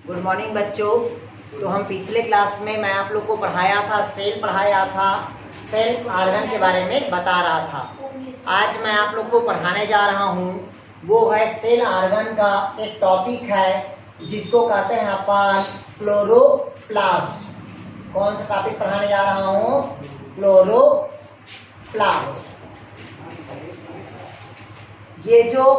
Good morning बच्चों। तो हम पिछले क्लास में मैं आप लोग को पढ़ाया था, सेल ऑर्गन के बारे में बता रहा था। आज मैं आप लोग को पढ़ाने जा रहा हूँ, वो है सेल ऑर्गन का एक टॉपिक है जिसको कहते हैं अपन क्लोरोप्लास्ट। कौन सा टॉपिक पढ़ाने जा रहा हूँ? क्लोरोप्लास्ट। ये जो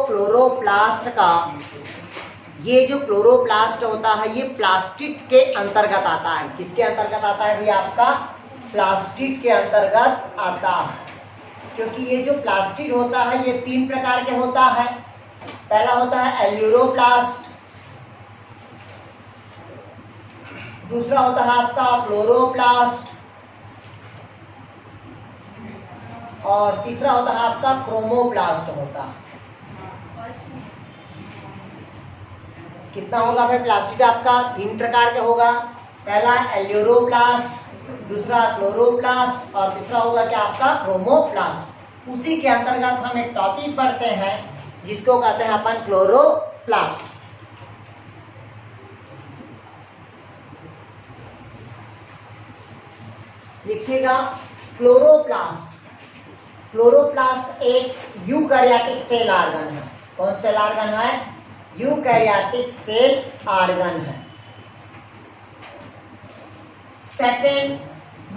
क्लोरोप्लास्ट होता है ये प्लास्टिड के अंतर्गत आता है। किसके अंतर्गत आता है? भैया आपका प्लास्टिड के अंतर्गत आता है। क्योंकि ये जो प्लास्टिड होता है ये 3 प्रकार के होता है। पहला होता है एल्यूरोप्लास्ट, दूसरा होता है आपका क्लोरोप्लास्ट और तीसरा होता है आपका क्रोमोप्लास्ट होता है। कितना होगा भाई? प्लास्टिड आपका 3 प्रकार का होगा। पहला एल्यूरोप्लास्ट, दूसरा क्लोरोप्लास्ट और तीसरा होगा क्या आपका क्रोमोप्लास्ट। उसी के अंतर्गत हम एक टॉपिक पढ़ते हैं जिसको कहते हैं अपन क्लोरोप्लास्ट। देखिएगा, क्लोरोप्लास्ट एक यूकैरियोटिक सेल ऑर्गन है। कौन सेल ऑर्गन है? यूकैरियोटिक सेल ऑर्गन है। सेकेंड,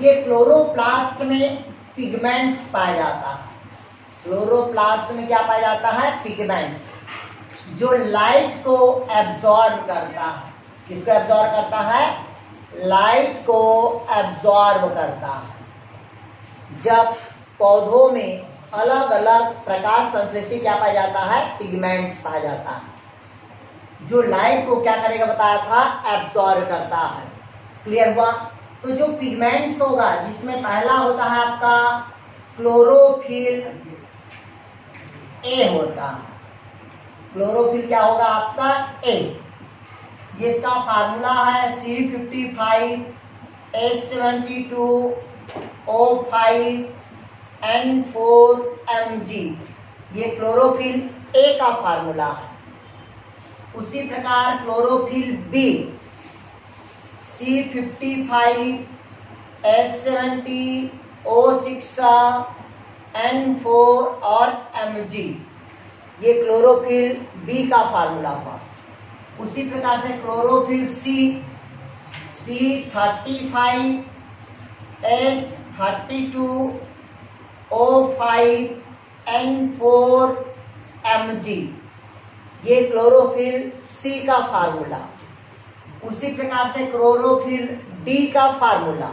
ये क्लोरोप्लास्ट में पिगमेंट्स पाया जाता है। क्लोरोप्लास्ट में क्या पाया जाता है? पिगमेंट्स, जो लाइट को एब्जॉर्ब करता है। किसको एब्जॉर्ब करता है? लाइट को एब्जॉर्ब करता है। जब पौधों में अलग अलग प्रकाश संश्लेषी क्या पाया जाता है? पिगमेंट्स पाया जाता है, जो लाइट को क्या करेगा बताया था? एब्जॉर्ब करता है। क्लियर हुआ? तो जो पिगमेंट्स होगा जिसमें पहला होता है आपका क्लोरोफिल ए होता है। क्लोरोफिल क्या होगा आपका? ए। ये इसका फार्मूला है C55H72O5N4Mg। ये क्लोरोफिल ए का फार्मूला है। उसी प्रकार क्लोरोफिल बी C55H70O6N4 और Mg। ये क्लोरोफिल बी का फार्मूला हुआ। उसी प्रकार से क्लोरोफिल सी C35H32O5N4Mg। ये क्लोरोफिल सी का फार्मूला। उसी प्रकार से क्लोरोफिल डी का फार्मूला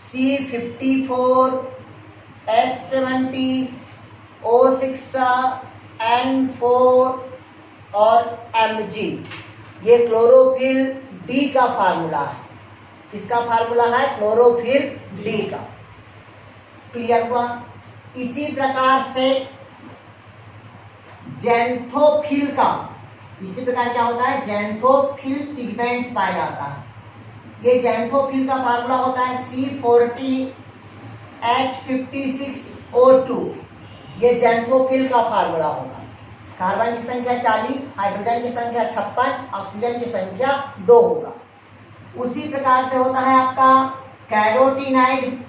C54H70O6N4 और Mg। ये क्लोरोफिल डी का फार्मूला है। किसका फार्मूला है? क्लोरोफिल डी का। क्लियर हुआ? इसी प्रकार से ज़ैंथोफिल का, इसी प्रकार क्या होता है? ज़ैंथोफिल पिगमेंट्स पाया जाता है। ये ज़ैंथोफिल का फार्मूला होता है C40H56O2। ये ज़ैंथोफिल का फार्मूला होगा। कार्बन की संख्या 40, हाइड्रोजन की संख्या 56, ऑक्सीजन की संख्या 2 होगा। उसी प्रकार से होता है आपका कैरोटीनाइड।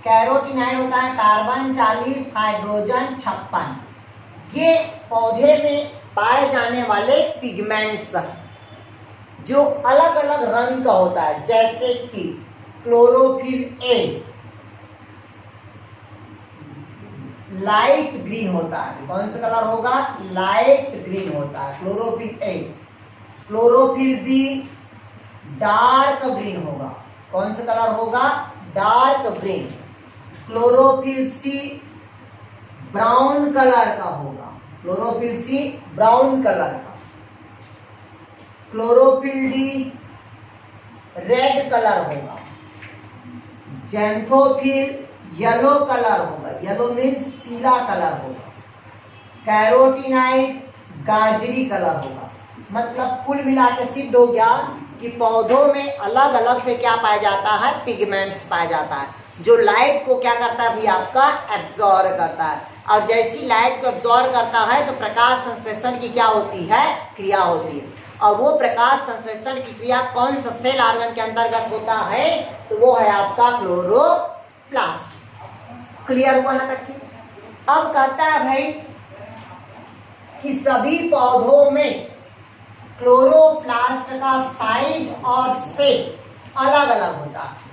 कैरोटीनाइड होता है कार्बन 40, हाइड्रोजन 56। ये पौधे में पाए जाने वाले पिगमेंट्स जो अलग अलग रंग का होता है, जैसे कि क्लोरोफिल ए लाइट ग्रीन होता है। कौन सा कलर होगा? लाइट ग्रीन होता है chlorophyll A. Chlorophyll B dark green होगा। कौन सा कलर होगा? Dark green. Chlorophyll C brown colour का होगा। क्लोरोफिल सी ब्राउन कलर का। क्लोरोफिल डी रेड कलर होगा। ज़ैंथोफिल येलो कलर होगा। येलो मीन्स पीला कलर होगा। कैरोटीनाइड गाजरी कलर होगा। मतलब कुल मिला के सिद्ध हो गया कि पौधों में अलग अलग से क्या पाया जाता है? पिगमेंट्स पाया जाता है, जो लाइट को क्या करता है भी आपका एब्जॉर्ब करता है। और जैसी लाइट को एब्जॉर्ब करता है तो प्रकाश संश्लेषण की क्या होती है, क्रिया होती है। और वो प्रकाश संश्लेषण की क्रिया कौन सा सेल ऑर्गन के अंतर्गत होता है, तो वो है आपका क्लोरोप्लास्ट। क्लियर हुआ ना तक की? अब कहता है भाई कि सभी पौधों में क्लोरोप्लास्ट का साइज और शेप अलग अलग होता है।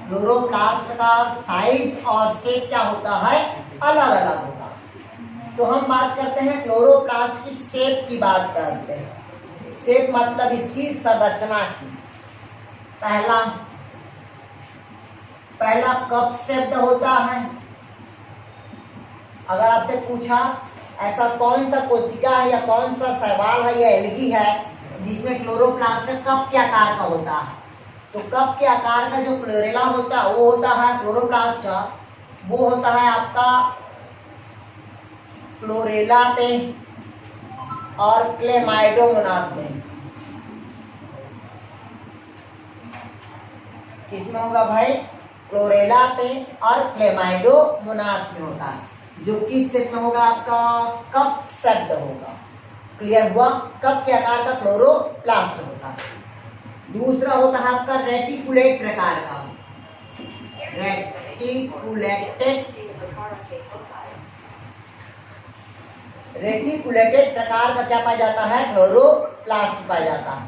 क्लोरोप्लास्ट का साइज और शेप क्या होता है, अलग अलग होता है। तो हम बात करते हैं क्लोरोप्लास्ट की शेप की बात करते हैं। शेप मतलब इसकी संरचना की। पहला कप शेप्ड होता है। अगर आपसे पूछा ऐसा कौन सा कोशिका है या कौन सा शैवाल है या एल्गी है जिसमें क्लोरोप्लास्ट कप के आकार का होता है, तो कप के आकार का जो क्लोरेला होता है वो होता है क्लोरोप्लास्ट, वो होता है आपका क्लोरेला पे और क्लेमाइडोमोनास में। किसमें होगा भाई, क्लोरेला पे और क्लेमाइडोमोनास में होता है, जो किस शेप में होगा, आपका कप शेप्ड होगा। क्लियर हुआ? कप के आकार का क्लोरोप्लास्ट होता है। दूसरा होता है आपका रेटिकुलेट प्रकार का। रेटिकुलेटेड प्रकार का क्या पाया जाता है, क्लोरोप्लास्ट पाया जाता है।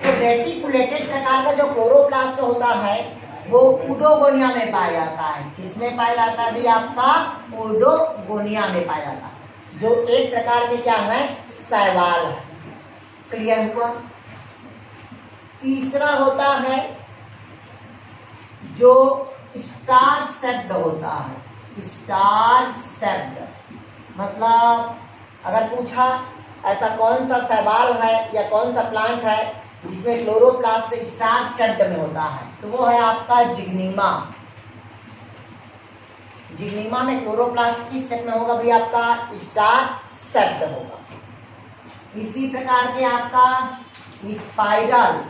तो रेटिकुलेटेड प्रकार का जो क्लोरोप्लास्ट होता है वो ओडोगोनिया में पाया जाता है। किसमें पाया जाता है भी, आपका ओडोगोनिया में पाया जाता है, जो एक प्रकार के क्या है, शैवाल है। क्लियर हुआ? तीसरा होता है जो स्टार शेप्ड होता है। स्टार शेप्ड मतलब अगर पूछा ऐसा कौन सा शैवाल है या कौन सा प्लांट है जिसमें क्लोरोप्लास्ट स्टार शेप्ड में होता है, तो वो है आपका जिग्नीमा। जिग्नीमा में क्लोरोप्लास्ट किस शेप में होगा भाई, आपका स्टार शेप्ड होगा। इसी प्रकार के आपका स्पाइरल,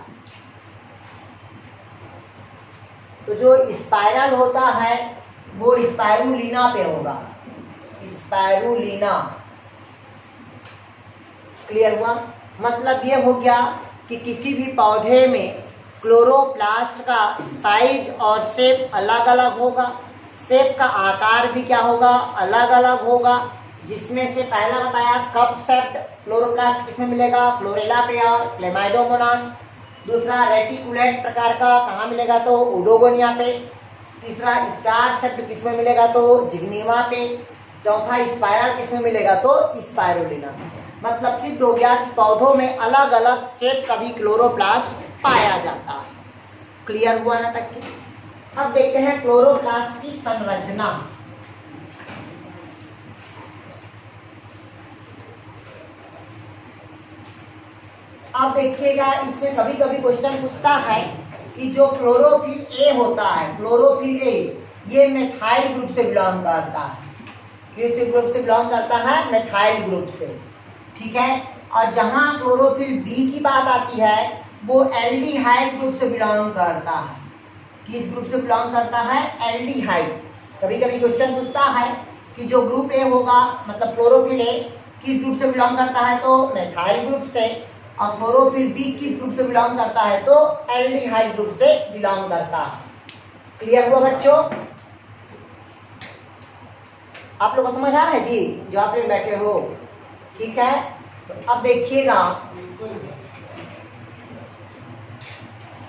तो जो स्पाइरल होता है वो स्पाइरुलिना पे होगा। स्पाइरुलिना। क्लियर हुआ? मतलब ये हो गया कि किसी भी पौधे में क्लोरोप्लास्ट का साइज और शेप अलग अलग होगा, शेप का आकार भी क्या होगा, अलग अलग होगा। जिसमें से पहला बताया कप शेप्ड क्लोरोप्लास्ट किसमें मिलेगा, क्लोरेला पे और क्लेमाइडोमोनास। दूसरा रेटिकुलेट प्रकार का कहाँ मिलेगा, तो ओडोगोनिया पे। तीसरा स्टार शेप्ड किसमें मिलेगा, तो जिग्नीमा पे। चौथा स्पाइरल किसमें मिलेगा, तो स्पाइरुलिना। मतलब सिद्ध हो गया कि पौधों में अलग अलग शेप का भी क्लोरोप्लास्ट पाया जाता है। क्लियर हुआ ना तक की? अब देखते हैं क्लोरोप्लास्ट की संरचना। अब देखिएगा इसमें कभी कभी क्वेश्चन पूछता है कि जो क्लोरोफिल ए होता है, क्लोरोफिल ए ये मेथाइल ग्रुप से बिलोंग करता है। किस ग्रुप से बिलोंग करता है, मेथाइल ग्रुप से। ठीक है। और जहां क्लोरोफिल बी की बात आती है वो एल्डिहाइड ग्रुप से बिलोंग करता है। किस ग्रुप से बिलोंग करता है, एल्डिहाइड। कभी कभी क्वेश्चन पूछता है कि जो ग्रुप ए होगा मतलब क्लोरोफिल ए किस ग्रुप से बिलोंग करता है, तो मेथाइल ग्रुप से। और क्लोरोफिल बी किस ग्रुप से बिलोंग करता है, तो एल्डिहाइड ग्रुप से बिलोंग करता है। क्लियर हुआ बच्चों? आप लोग को समझ आ रहा है जी, जो आप लोग बैठे हो? ठीक है। तो अब देखिएगा,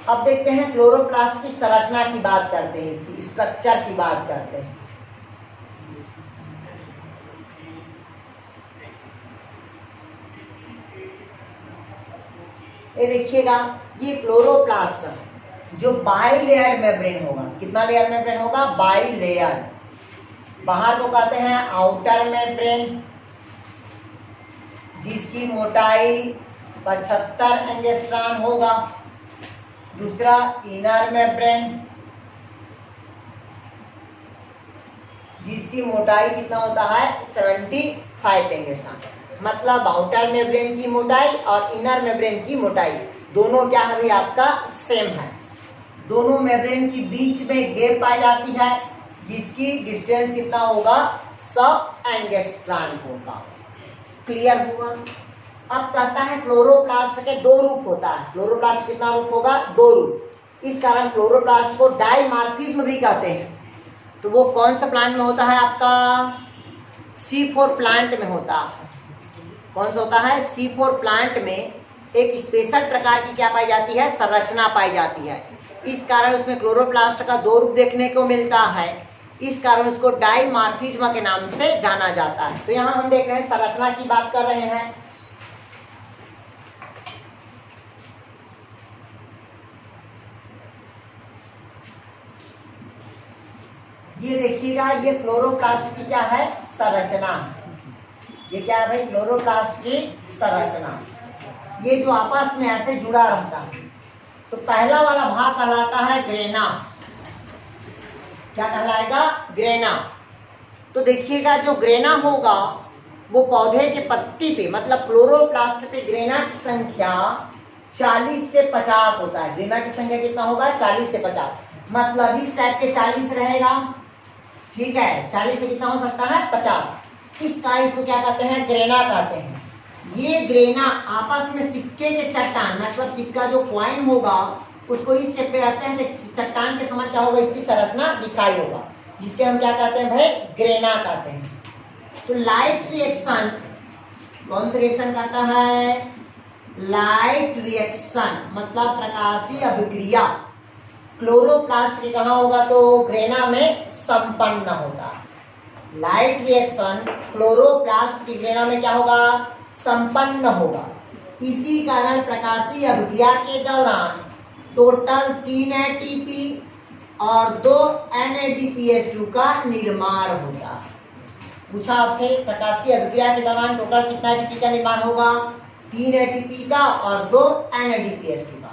अब देखते हैं क्लोरोप्लास्ट की संरचना की बात करते हैं, इसकी स्ट्रक्चर की बात करते हैं। ये देखिएगा, ये क्लोरोप्लास्ट है जो बाइलेयर मेम्ब्रेन होगा। कितना लेयर मेम्ब्रेन होगा, बाइलेयर। बाहर को कहते हैं आउटर मेम्ब्रेन जिसकी मोटाई 75 एंगस्ट्रॉम होगा। दूसरा इनर मेम्ब्रेन जिसकी मोटाई कितना होता है, 75 एंगस्ट्रॉम। मतलब आउटर मेम्ब्रेन की मोटाई और इनर मेम्ब्रेन की मोटाई दोनों क्या है, आपका सेम है। दोनों मेम्ब्रेन के बीच में गैप पाई जाती है जिसकी डिस्टेंस कितना होगा, सब एंगस्ट्रॉन होगा। क्लियर हुआ। अब कहता है क्लोरोप्लास्ट के दो रूप होता है। क्लोरोप्लास्ट कितना रूप होगा? दो रूप। इस कारण क्लोरोप्लास्ट को डाइमॉर्फिज्म भी कहते हैं। तो वो कौन सा प्लांट में होता है? आपका C4 प्लांट में होता है। कौन सा होता है? C4 प्लांट में एक स्पेशल प्रकार की क्या पाई जाती है? संरचना पाई जाती है। इस कारण उसमें क्लोरोप्लास्ट का दो रूप देखने को मिलता है। इस कारण उसको डाइमॉर्फिज्म के नाम से जाना जाता है। तो यहाँ हम देख रहे हैं संरचना की बात कर रहे हैं। ये देखिएगा, ये क्लोरोप्लास्ट की क्या है? संरचना। ये क्या है भाई? क्लोरोप्लास्ट की संरचना। ये जो आपस में ऐसे जुड़ा रहता है। तो पहला वाला भाग कहलाता है ग्रेना। क्या कहलाएगा? ग्रेना। तो देखिएगा, जो ग्रेना होगा वो पौधे के पत्ती पे, मतलब क्लोरोप्लास्ट पे ग्रेना की संख्या 40 से 50 होता है। ग्रेना की संख्या कितना होगा? 40 से 50। मतलब इस टाइप के 40 रहेगा, ठीक है। 40 से कितना हो सकता है? 50। इस कारण इसको क्या कहते हैं? ग्रेना कहते हैं। ये ग्रेना आपस में सिक्के के चट्टान, मतलब सिक्का जो कॉइन होगा उसको इस शेप पे रखते हैं कि चट्टान के समान क्या होगा? इसकी संरचना दिखाई होगा, जिसके हम क्या कहते हैं भाई? ग्रेना कहते हैं। तो लाइट रिएक्शन, कौन सा रिएक्शन कहता है? लाइट रिएक्शन, मतलब प्रकाशीय अभिक्रिया क्लोरोप्लास्ट के कहाँ होगा? तो ग्रेना में संपन्न होता है। लाइट रिएक्शन क्लोरोप्लास्ट की ग्रेना में क्या होगा? संपन्न होगा। इसी कारण प्रकाशीय अभिक्रिया के दौरान टोटल 3 ATP और 2 NADPH2 का निर्माण होता है। पूछा आपसे, प्रकाशीय अभिक्रिया के दौरान टोटल कितना ATP का निर्माण होगा? 3 ATP का और 2 NADPH2 का।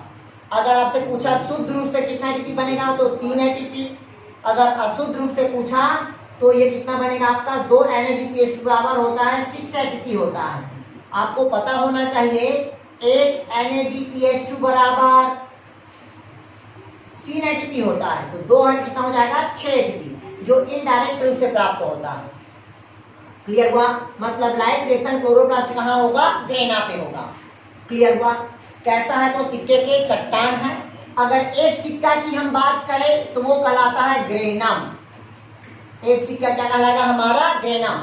अगर आपसे पूछा शुद्ध रूप से कितना ATP बनेगा? तो 3 ATP। अगर अशुद्ध रूप से पूछा तो ये कितना बनेगा आपका? 2 NADPH2 बराबर होता है 6 ATP होता है। आपको पता होना चाहिए, एक NADPH2 बराबर 3 ATP होता है, तो 2 है कितना हो जाएगा? 6 ATP, जो इनडायरेक्ट रूप से प्राप्त होता है। क्लियर हुआ? मतलब लाइट रिएक्शन क्लोरोप्लास्ट कहाँ होगा? ग्रेना पे होगा। क्लियर हुआ? कैसा है? तो सिक्के के चट्टान है। अगर एक सिक्का की हम बात करें तो वो कहलाता है ग्रेनम। एक सिक्का क्या कहलाएगा हमारा? ग्रेनम।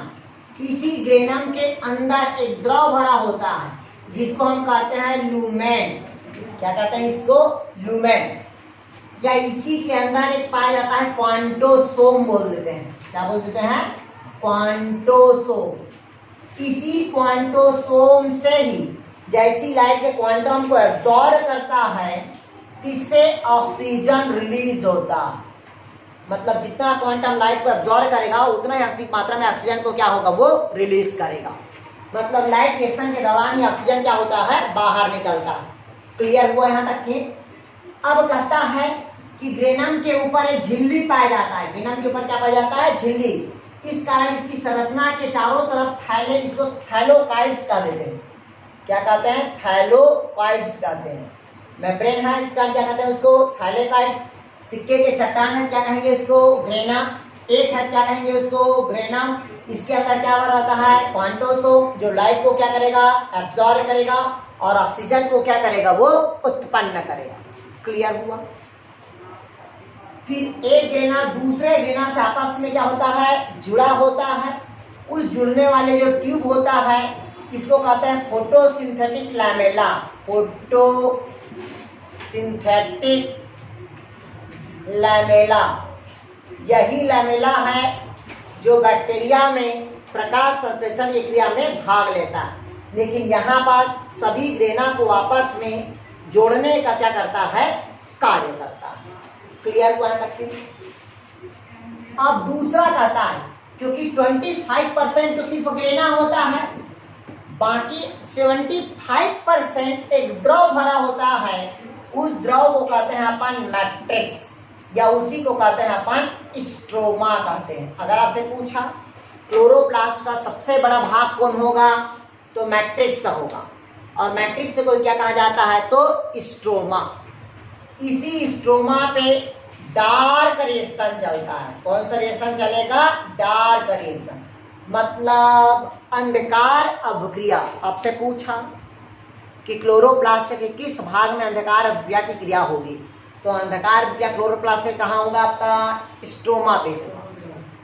इसी ग्रेनम के अंदर एक द्रव भरा होता है जिसको हम कहते हैं लूमेन। क्या कहते हैं इसको? लूमेन। या इसी के अंदर एक पाया जाता है क्वांटोसोम, बोल देते हैं। क्या बोल देते हैं? क्वांटोसोम। इसी क्वांटोसोम से ही जैसी लाइट के क्वांटम को एब्जॉर्ब करता है, इससे ऑक्सीजन रिलीज होता है। मतलब जितना क्वांटम लाइट को एब्जॉर्ब करेगा उतना ही अधिक मात्रा में ऑक्सीजन को क्या होगा? वो रिलीज करेगा। मतलब लाइट रिएक्शन के दौरान ही ऑक्सीजन क्या होता है? बाहर निकलता है। क्लियर हुआ यहाँ तक के? अब कहता है कि ग्रेनम के ऊपर एक झिल्ली पाया जाता है। ग्रेनम के ऊपर क्या पाया जाता है? झिल्ली। इस कारण इसकी संरचना के चारों तरफ थैले, इसको थैलोकाइड्स का देते हैं। क्या कहते हैं? थैलोकाइड्स कहते हैं। मेम्ब्रेन है, इस कारण क्या कहते हैं उसको? थैलोकाइड्स। सिक्के के चट्टान है, क्या कहेंगे इसको? ग्रेना। एक है, क्या कहेंगे उसको? ग्रेनम। इसके अंदर क्या रहता है? क्वांटोसोम, जो लाइट को क्या करेगा? एब्जॉर्ब करेगा और ऑक्सीजन को क्या करेगा? वो उत्पन्न करेगा। क्लियर हुआ? फिर एक ग्रेना दूसरे ग्रेना से आपस में क्या होता है? जुड़ा होता है। उस जुड़ने वाले जो ट्यूब होता है इसको कहते हैं फोटोसिंथेटिक लैमेला। Photosynthetic lamella. यही लैमेला है जो बैक्टीरिया में प्रकाश संश्लेषण की क्रिया में भाग लेता है। लेकिन यहाँ पास सभी ग्रेना को आपस में जोड़ने का क्या करता है? कार्य करता है। क्लियर हुआ है तक? अब दूसरा कहता है, क्योंकि 25% तो सिर्फ ग्रेना होता है, बाकी 75% एक द्रव भरा होता है। उस द्रव को कहते हैं अपन मैट्रिक्स, या उसी को कहते हैं अपन स्ट्रोमा कहते हैं। अगर आपसे पूछा क्लोरोप्लास्ट का सबसे बड़ा भाग कौन होगा? तो मैट्रिक्स का होगा। और मैट्रिक्स को क्या कहा जाता है? तो स्ट्रोमा। इसी स्ट्रोमा पे डार्क रिएक्शन चलता है। कौन सा रिएक्शन चलेगा? Dark reaction. मतलब अंधकार अभिक्रिया। आपसे पूछा कि क्लोरोप्लास्ट के किस भाग में अंधकार अभिक्रिया की क्रिया होगी, तो अंधकार अभिक्रिया क्लोरोप्लास्ट कहाँ होगा, आपका स्ट्रोमा पे।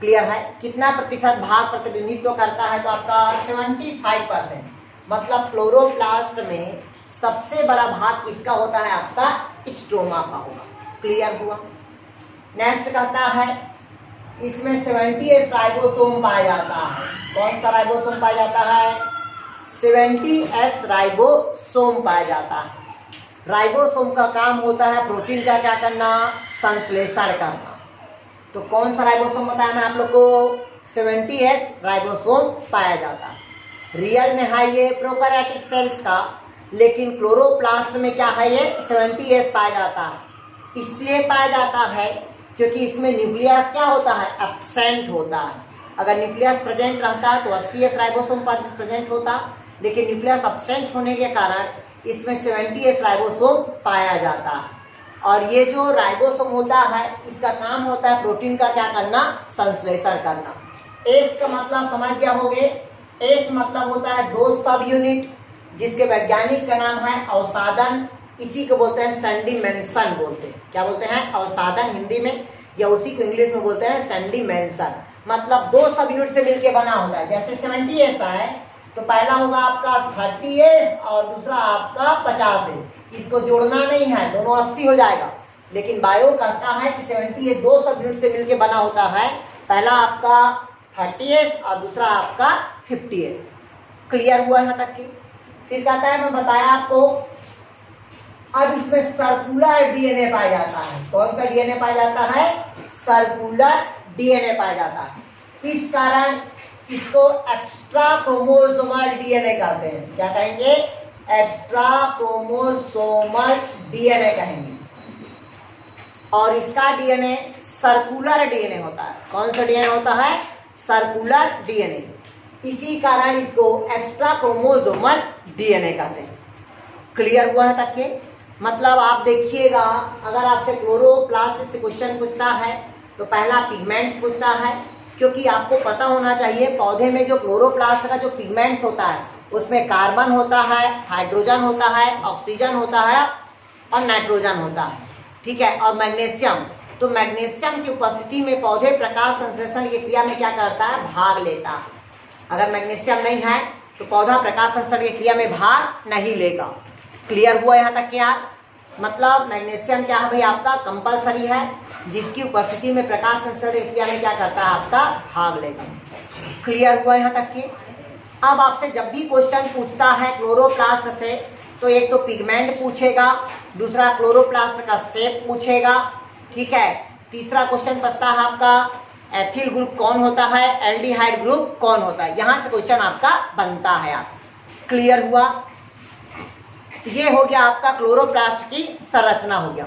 क्लियर है। कितना प्रतिशत भाग प्रतिनिधित्व करता है, तो आपका 75%। मतलब क्लोरोप्लास्ट में सबसे बड़ा भाग किसका होता है, आपका स्ट्रोमा का होगा। क्लियर हुआ। नेक्स्ट कहता है इसमें 70S राइबोसोम पाया जाता है। कौन सा राइबोसोम पाया जाता है, 70S राइबोसोम पाया जाता है। राइबोसोम का काम होता है प्रोटीन का क्या करना, संश्लेषण करना। तो कौन सा राइबोसोम बताया मैं आप लोग को, 70S राइबोसोम पाया जाता है। रियल में है ये प्रोकैरियोटिक सेल्स का, लेकिन क्लोरोप्लास्ट में क्या है, ये 70S पाया जाता है। इसलिए पाया जाता है क्योंकि इसमें न्यूक्लियस क्या होता है, एब्सेंट होता है। अगर न्यूक्लियस प्रेजेंट रहता तो 80S राइबोसोम पर प्रेजेंट होता, लेकिन न्यूक्लियस एब्सेंट होने के कारण इसमें 70S राइबोसोम पाया जाता है। और ये जो राइबोसोम होता है इसका काम होता है प्रोटीन का क्या करना, संश्लेषण करना। एस का मतलब समझ गया होगे। एस मतलब होता है 2 सब यूनिट, जिसके वैज्ञानिक का नाम है अवसादन। इसी को बोलते हैं सेंडिमेंशन बोलते हैं। क्या बोलते हैं, अवसादन हिंदी में, या उसी को इंग्लिश में बोलते हैं सेंडिमेंशन। मतलब 2 सब यूनिट से मिलकर बना होता है। जैसे 70S है तो पहला होगा आपका 30S और दूसरा आपका 50S। इसको जोड़ना नहीं है, दोनों 80 हो जाएगा। लेकिन बायो कहता है कि 70S 2 सब यूनिट से मिलकर बना होता है। पहला आपका 30S और दूसरा आपका 50S। क्लियर हुआ यहाँ तक की। फिर कहता है, मैं बताया आपको, अब इसमें सर्कुलर डीएनए पाया जाता है। कौन सा डीएनए पाया जाता है, सर्कुलर डीएनए पाया जाता है। इस कारण इसको एक्स्ट्रा क्रोमोसोमल डीएनए कहते हैं। क्या कहेंगे, एक्स्ट्रा क्रोमोसोमल डीएनए कहेंगे। और इसका डीएनए सर्कुलर डीएनए होता है। कौन सा डीएनए होता है, सर्कुलर डीएनए। इसी कारण इसको एक्स्ट्रा क्रोमोसोमल डीएनए कहते हैं। क्लियर हुआ है तक के। मतलब आप देखिएगा, अगर आपसे क्लोरोप्लास्ट से क्वेश्चन पूछता है तो पहला पिगमेंट्स पूछता है, क्योंकि आपको पता होना चाहिए पौधे में जो क्लोरोप्लास्ट का जो पिगमेंट्स होता है उसमें कार्बन होता है, हाइड्रोजन होता है, ऑक्सीजन होता है और नाइट्रोजन होता है। ठीक है। और मैग्नीशियम, तो मैग्नीशियम की उपस्थिति में पौधे प्रकाश संश्लेषण की क्रिया में क्या करता है, भाग लेता है। अगर मैग्नीशियम नहीं है तो पौधा प्रकाश संश्लेषण की क्रिया में भाग नहीं लेगा। क्लियर हुआ यहाँ तक क्या। मतलब मैग्नीशियम क्या है भाई, आपका कंपलसरी है, जिसकी उपस्थिति में प्रकाश संश्लेषण की क्रिया में क्या करता है, आपका भाग लेगा। क्लियर हुआ यहाँ तक की। अब आपसे जब भी क्वेश्चन पूछता है क्लोरोप्लास्ट से, तो एक तो पिगमेंट पूछेगा, दूसरा क्लोरोप्लास्ट का शेप पूछेगा। ठीक है। तीसरा क्वेश्चन पूछता है आपका एथिल ग्रुप कौन होता है, एल्डिहाइड ग्रुप कौन होता है। यहां से क्वेश्चन आपका बनता है। आप क्लियर हुआ। ये हो गया आपका क्लोरोप्लास्ट की संरचना हो गया।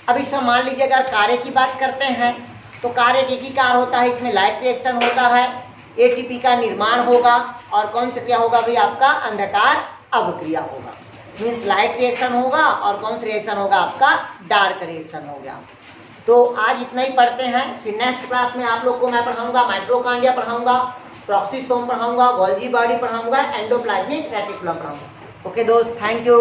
अब इसमें मान लीजिए अगर कार्य की बात करते हैं तो कार्य एक ही कार्य होता है, इसमें लाइट रिएक्शन होता है, एटीपी का निर्माण होगा और कौन सी क्रिया होगा भाई, आपका अंधकार अभिक्रिया होगा। मीन्स लाइट रिएक्शन होगा और कौन सा रिएक्शन होगा, आपका डार्क रिएक्शन हो गया। तो आज इतना ही पढ़ते हैं। फिर नेक्स्ट क्लास में आप लोग को मैं पढ़ाऊंगा माइटोकॉन्ड्रिया पढ़ाऊंगा, प्रॉक्सीसोम पढ़ाऊंगा, गोल्गी बॉडी पढ़ाऊंगा, एंडोप्लाज्मिक रेटिकुलम पढ़ाऊंगा। ओके दोस्त, थैंक यू।